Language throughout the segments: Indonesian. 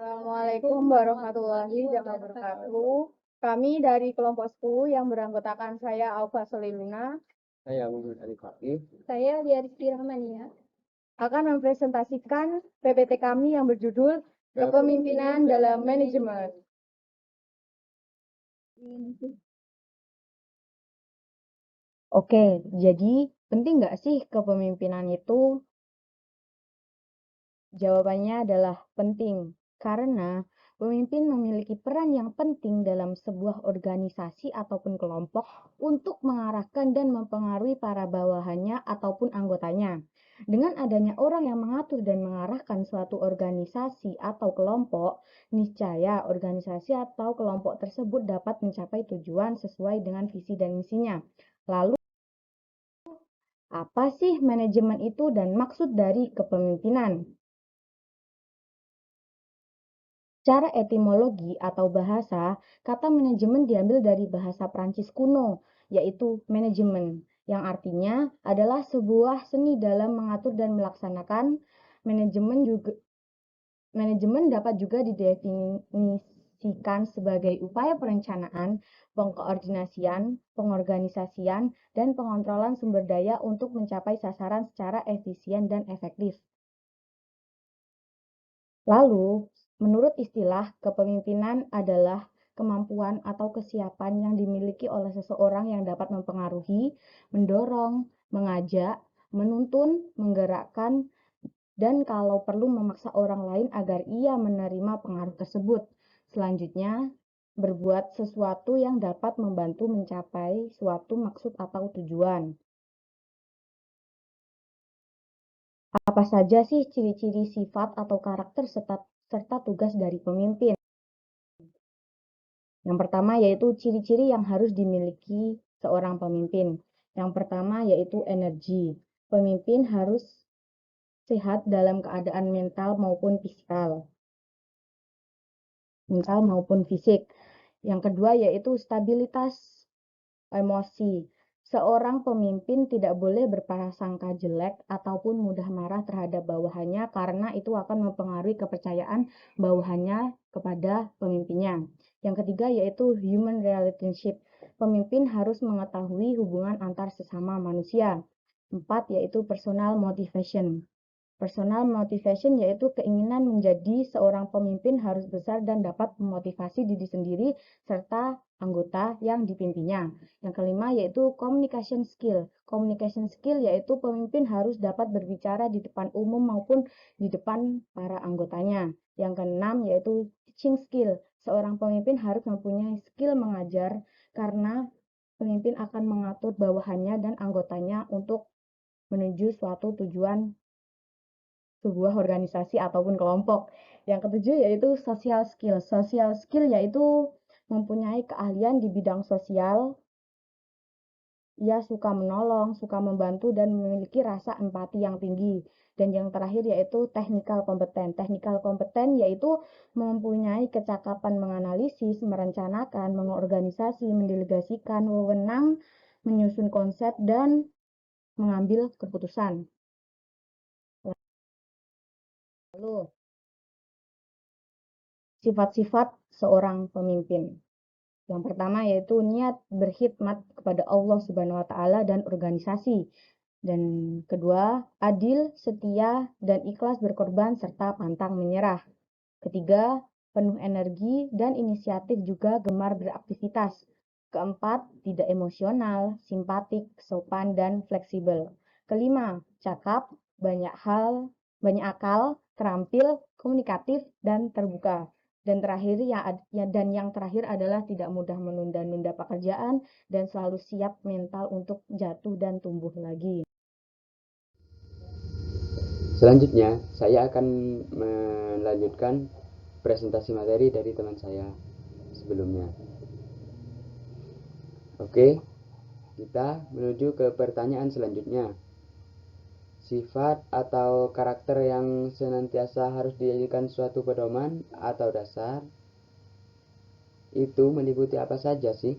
Assalamualaikum warahmatullahi wabarakatuh. Kami dari kelompok 10 yang beranggotakan saya Aufa Solimuna Saya Muhammad Ali Fakih. Saya Diaristy Rahmania akan mempresentasikan PPT kami yang berjudul Kepemimpinan dalam Manajemen. Oke, jadi penting nggak sih kepemimpinan itu? Jawabannya adalah penting, karena pemimpin memiliki peran yang penting dalam sebuah organisasi ataupun kelompok untuk mengarahkan dan mempengaruhi para bawahannya ataupun anggotanya. Dengan adanya orang yang mengatur dan mengarahkan suatu organisasi atau kelompok, niscaya organisasi atau kelompok tersebut dapat mencapai tujuan sesuai dengan visi dan misinya. Lalu, apa sih manajemen itu dan maksud dari kepemimpinan? Secara etimologi atau bahasa, kata manajemen diambil dari bahasa Prancis kuno, yaitu manajemen, yang artinya adalah sebuah seni dalam mengatur dan melaksanakan. Manajemen dapat juga didefinisikan sebagai upaya perencanaan, pengkoordinasian, pengorganisasian, dan pengontrolan sumber daya untuk mencapai sasaran secara efisien dan efektif. Lalu, menurut istilah, kepemimpinan adalah kemampuan atau kesiapan yang dimiliki oleh seseorang yang dapat mempengaruhi, mendorong, mengajak, menuntun, menggerakkan, dan kalau perlu memaksa orang lain agar ia menerima pengaruh tersebut. Selanjutnya, berbuat sesuatu yang dapat membantu mencapai suatu maksud atau tujuan. Apa saja sih ciri-ciri sifat atau karakter serta tugas dari pemimpin? Yang pertama yaitu ciri-ciri yang harus dimiliki seorang pemimpin. Yang pertama yaitu energi. Pemimpin harus sehat dalam keadaan mental maupun fisik. Yang kedua yaitu stabilitas emosi. Seorang pemimpin tidak boleh berprasangka jelek ataupun mudah marah terhadap bawahannya karena itu akan mempengaruhi kepercayaan bawahannya kepada pemimpinnya. Yang ketiga yaitu human relationship. Pemimpin harus mengetahui hubungan antar sesama manusia. 4 yaitu personal motivation. Personal motivation yaitu keinginan menjadi seorang pemimpin harus besar dan dapat memotivasi diri sendiri serta anggota yang dipimpinnya. Yang kelima yaitu communication skill. Communication skill yaitu pemimpin harus dapat berbicara di depan umum maupun di depan para anggotanya. Yang keenam yaitu teaching skill. Seorang pemimpin harus mempunyai skill mengajar karena pemimpin akan mengatur bawahannya dan anggotanya untuk menuju suatu tujuan sebuah organisasi ataupun kelompok. Yang ketujuh yaitu social skill. Social skill yaitu mempunyai keahlian di bidang sosial. Ia suka menolong, suka membantu, dan memiliki rasa empati yang tinggi. Dan yang terakhir yaitu technical kompeten. Technical kompeten yaitu mempunyai kecakapan menganalisis, merencanakan, mengorganisasi, mendelegasikan wewenang, menyusun konsep, dan mengambil keputusan. Lalu, sifat-sifat seorang pemimpin. Yang pertama yaitu niat berkhidmat kepada Allah Subhanahu wa taala dan organisasi. Dan kedua, adil, setia, dan ikhlas berkorban serta pantang menyerah. Ketiga, penuh energi dan inisiatif juga gemar beraktivitas. Keempat, tidak emosional, simpatik, sopan, dan fleksibel. Kelima, cakap, banyak akal, terampil, komunikatif, dan terbuka. Dan yang terakhir adalah tidak mudah menunda-nunda pekerjaan dan selalu siap mental untuk jatuh dan tumbuh lagi. Selanjutnya, saya akan melanjutkan presentasi materi dari teman saya sebelumnya. Oke, kita menuju ke pertanyaan selanjutnya. Sifat atau karakter yang senantiasa harus dijadikan suatu pedoman atau dasar itu meliputi apa saja sih?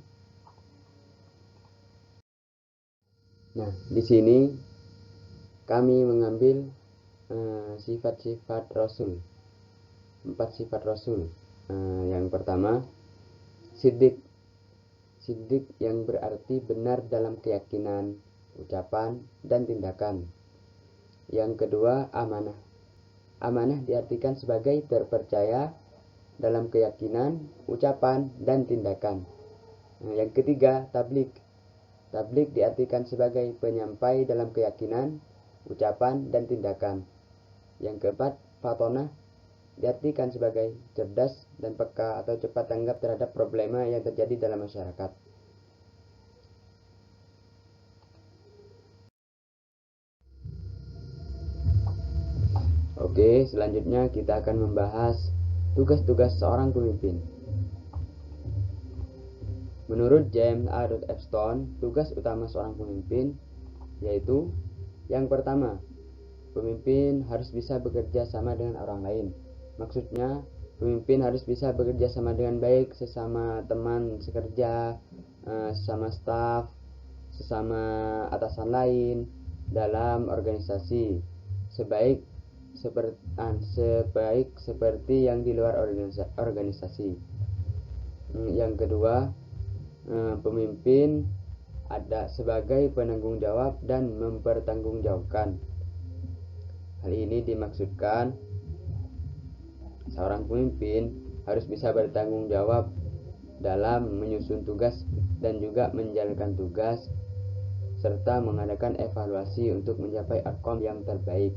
Nah, di sini kami mengambil sifat-sifat Rasul. 4 sifat Rasul. Yang pertama, siddiq. Siddiq yang berarti benar dalam keyakinan, ucapan, dan tindakan. Yang kedua, amanah. Amanah diartikan sebagai terpercaya dalam keyakinan, ucapan, dan tindakan. Yang ketiga, tabligh. Tabligh diartikan sebagai penyampai dalam keyakinan, ucapan, dan tindakan. Yang keempat, fatonah diartikan sebagai cerdas dan peka atau cepat tanggap terhadap problema yang terjadi dalam masyarakat. Oke, selanjutnya kita akan membahas tugas-tugas seorang pemimpin. Menurut James A. Epstein, tugas utama seorang pemimpin yaitu yang pertama, pemimpin harus bisa bekerja sama dengan orang lain. Maksudnya, pemimpin harus bisa bekerja sama dengan baik sesama teman sekerja, sesama staf, sesama atasan lain dalam organisasi, sebaik seperti yang di luar organisasi. Yang kedua, pemimpin ada sebagai penanggung jawab dan mempertanggungjawabkan. Hal ini dimaksudkan seorang pemimpin harus bisa bertanggung jawab dalam menyusun tugas dan juga menjalankan tugas, serta mengadakan evaluasi untuk mencapai outcome yang terbaik.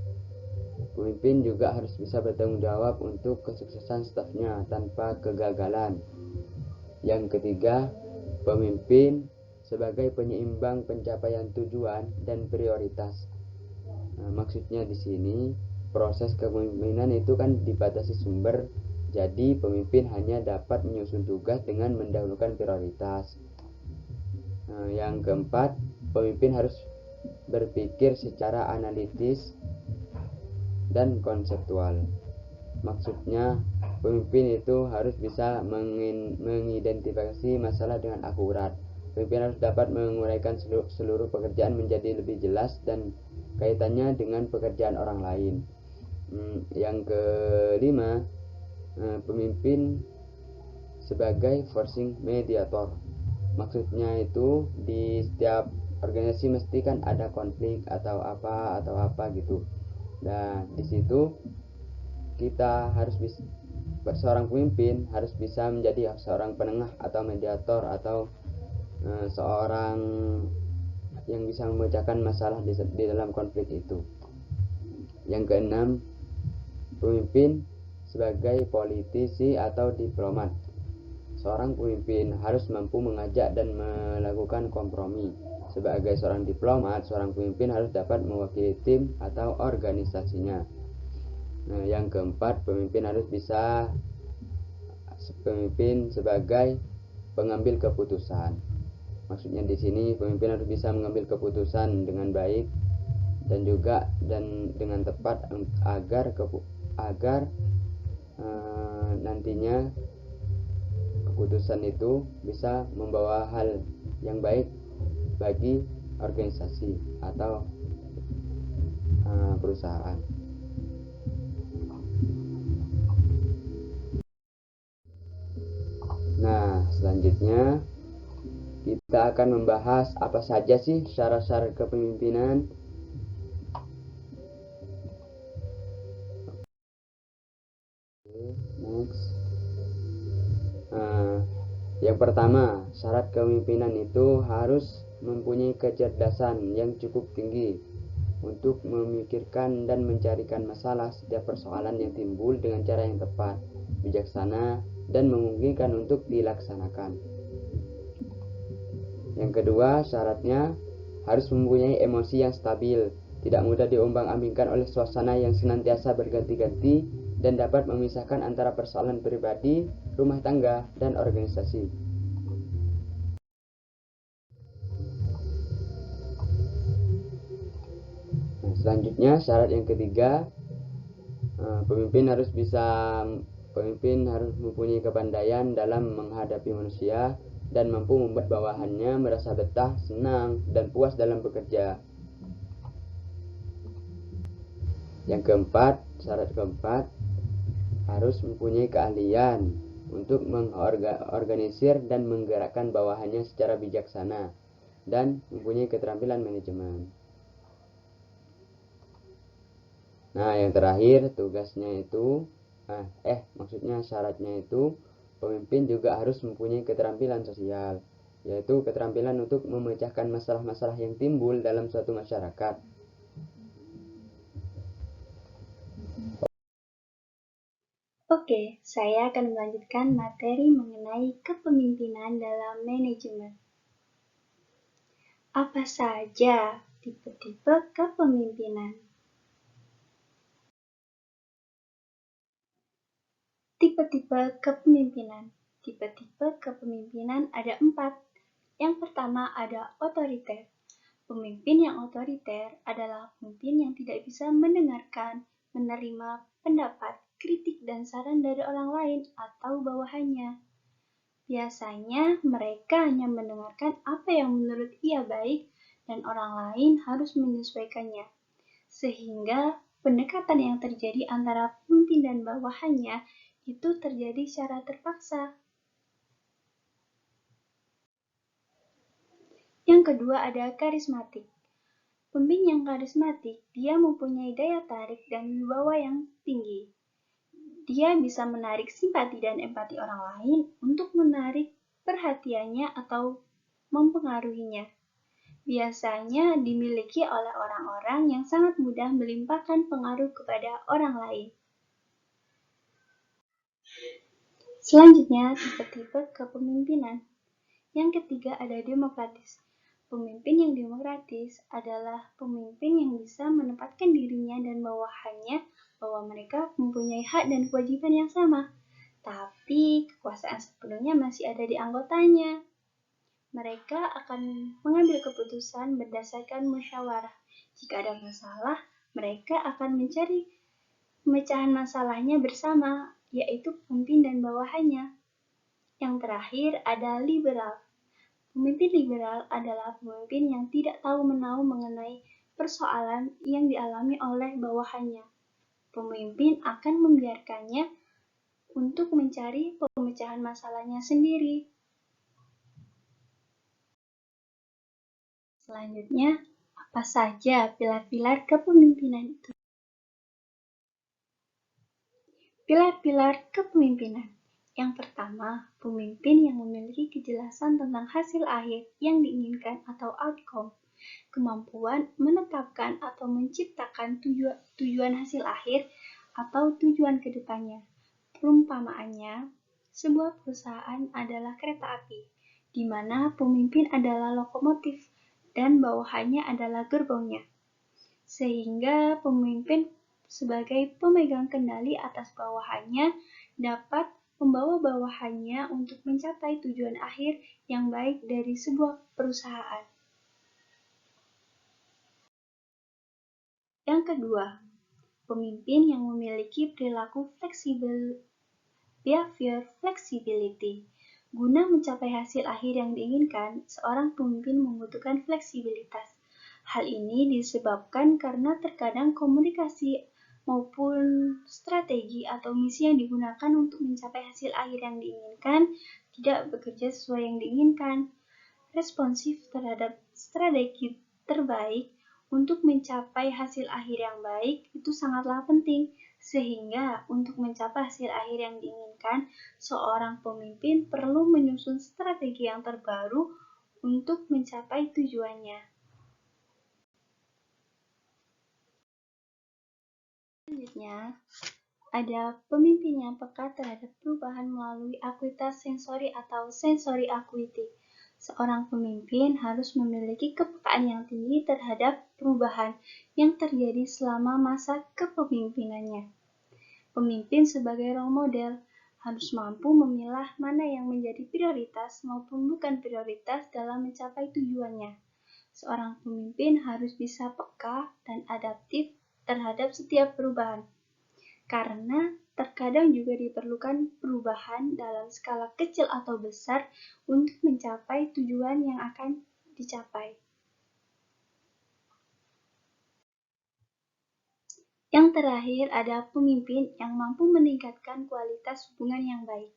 Pemimpin juga harus bisa bertanggung jawab untuk kesuksesan stafnya tanpa kegagalan. Yang ketiga, pemimpin sebagai penyeimbang pencapaian tujuan dan prioritas. Maksudnya di sini proses kepemimpinan itu kan dibatasi sumber, jadi pemimpin hanya dapat menyusun tugas dengan mendahulukan prioritas. Yang keempat, pemimpin harus berpikir secara analitis dan konseptual. Maksudnya pemimpin itu harus bisa mengidentifikasi masalah dengan akurat. Pemimpin harus dapat menguraikan seluruh pekerjaan menjadi lebih jelas dan kaitannya dengan pekerjaan orang lain. Yang kelima, pemimpin sebagai forcing mediator. Maksudnya itu di setiap organisasi mesti kan ada konflik atau apa gitu. Dan di situ kita harus bisa, seorang pemimpin harus bisa menjadi seorang penengah atau mediator atau seorang yang bisa memecahkan masalah di dalam konflik itu. Yang keenam, pemimpin sebagai politisi atau diplomat. Seorang pemimpin harus mampu mengajak dan melakukan kompromi. Sebagai seorang diplomat, seorang pemimpin harus dapat mewakili tim atau organisasinya. Yang keempat, pemimpin sebagai pengambil keputusan. Maksudnya di sini pemimpin harus bisa mengambil keputusan dengan baik dan juga dengan tepat agar nantinya keputusan itu bisa membawa hal yang baik bagi organisasi atau perusahaan. Nah, selanjutnya kita akan membahas apa saja sih syarat-syarat kepemimpinan. Next. Yang pertama, syarat kepemimpinan itu harus mempunyai kecerdasan yang cukup tinggi untuk memikirkan dan mencarikan masalah setiap persoalan yang timbul dengan cara yang tepat, bijaksana, dan memungkinkan untuk dilaksanakan. Yang kedua, syaratnya harus mempunyai emosi yang stabil, tidak mudah diombang-ambingkan oleh suasana yang senantiasa berganti-ganti, dan dapat memisahkan antara persoalan pribadi, rumah tangga, dan organisasi. Selanjutnya, syarat yang ketiga, pemimpin harus mempunyai kepandaian dalam menghadapi manusia dan mampu membuat bawahannya merasa betah, senang, dan puas dalam bekerja. Yang keempat, syarat keempat, harus mempunyai keahlian untuk mengorganisir dan menggerakkan bawahannya secara bijaksana dan mempunyai keterampilan manajemen. Nah, yang terakhir syaratnya itu pemimpin juga harus mempunyai keterampilan sosial, yaitu keterampilan untuk memecahkan masalah-masalah yang timbul dalam suatu masyarakat. Oke, saya akan melanjutkan materi mengenai kepemimpinan dalam manajemen. Apa saja tipe-tipe kepemimpinan? Tipe-tipe kepemimpinan. Tipe-tipe kepemimpinan ada 4. Yang pertama ada otoriter. Pemimpin yang otoriter adalah pemimpin yang tidak bisa mendengarkan, menerima pendapat, kritik, dan saran dari orang lain atau bawahannya. Biasanya mereka hanya mendengarkan apa yang menurut ia baik dan orang lain harus menyesuaikannya. Sehingga pendekatan yang terjadi antara pemimpin dan bawahannya itu terjadi secara terpaksa. Yang kedua ada karismatik. Pemimpin yang karismatik, dia mempunyai daya tarik dan wibawa yang tinggi. Dia bisa menarik simpati dan empati orang lain untuk menarik perhatiannya atau mempengaruhinya. Biasanya dimiliki oleh orang-orang yang sangat mudah melimpahkan pengaruh kepada orang lain. Selanjutnya, tipe-tipe kepemimpinan. Yang ketiga ada demokratis. Pemimpin yang demokratis adalah pemimpin yang bisa menempatkan dirinya dan bawahannya bahwa mereka mempunyai hak dan kewajiban yang sama, tapi kekuasaan sepenuhnya masih ada di anggotanya. Mereka akan mengambil keputusan berdasarkan musyawarah. Jika ada masalah, mereka akan mencari pemecahan masalahnya bersama, yaitu pemimpin dan bawahannya. Yang terakhir ada liberal. Pemimpin liberal adalah pemimpin yang tidak tahu-menahu mengenai persoalan yang dialami oleh bawahannya. Pemimpin akan membiarkannya untuk mencari pemecahan masalahnya sendiri. Selanjutnya, apa saja pilar-pilar kepemimpinan itu? Pilar-pilar kepemimpinan. Yang pertama, pemimpin yang memiliki kejelasan tentang hasil akhir yang diinginkan atau outcome, kemampuan menetapkan atau menciptakan tujuan hasil akhir atau tujuan kedepannya. Perumpamaannya, sebuah perusahaan adalah kereta api, di mana pemimpin adalah lokomotif dan bawahannya adalah gerbongnya. Sehingga pemimpin sebagai pemegang kendali atas bawahannya dapat membawa bawahannya untuk mencapai tujuan akhir yang baik dari sebuah perusahaan. Yang kedua, pemimpin yang memiliki perilaku fleksibel, behavior flexibility. Guna mencapai hasil akhir yang diinginkan, seorang pemimpin membutuhkan fleksibilitas. Hal ini disebabkan karena terkadang komunikasi maupun strategi atau misi yang digunakan untuk mencapai hasil akhir yang diinginkan tidak bekerja sesuai yang diinginkan. Responsif terhadap strategi terbaik untuk mencapai hasil akhir yang baik itu sangatlah penting, sehingga untuk mencapai hasil akhir yang diinginkan, seorang pemimpin perlu menyusun strategi yang terbaru untuk mencapai tujuannya. Selanjutnya, ada pemimpin yang peka terhadap perubahan melalui akuitas sensori atau sensory acuity. Seorang pemimpin harus memiliki kepekaan yang tinggi terhadap perubahan yang terjadi selama masa kepemimpinannya. Pemimpin sebagai role model harus mampu memilah mana yang menjadi prioritas maupun bukan prioritas dalam mencapai tujuannya. Seorang pemimpin harus bisa peka dan adaptif terhadap setiap perubahan, karena terkadang juga diperlukan perubahan dalam skala kecil atau besar untuk mencapai tujuan yang akan dicapai. Yang terakhir ada pemimpin yang mampu meningkatkan kualitas hubungan yang baik.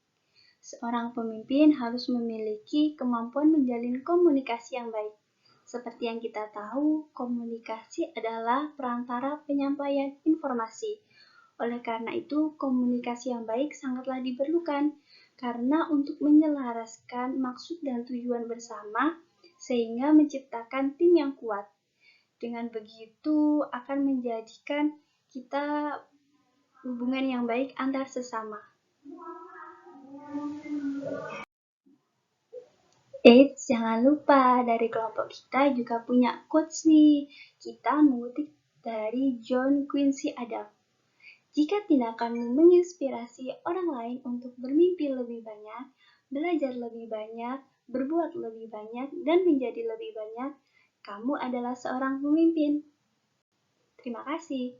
Seorang pemimpin harus memiliki kemampuan menjalin komunikasi yang baik. Seperti yang kita tahu, komunikasi adalah perantara penyampaian informasi. Oleh karena itu, komunikasi yang baik sangatlah diperlukan karena untuk menyelaraskan maksud dan tujuan bersama sehingga menciptakan tim yang kuat. Dengan begitu akan menjadikan kita hubungan yang baik antar sesama. Jangan lupa dari kelompok kita juga punya quotes nih. Kita mengutip dari John Quincy Adams. Jika tindakanmu menginspirasi orang lain untuk bermimpi lebih banyak, belajar lebih banyak, berbuat lebih banyak, dan menjadi lebih banyak, kamu adalah seorang pemimpin. Terima kasih.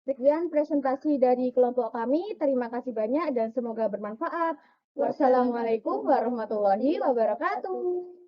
Sekian presentasi dari kelompok kami. Terima kasih banyak dan semoga bermanfaat. Wassalamualaikum warahmatullahi wabarakatuh.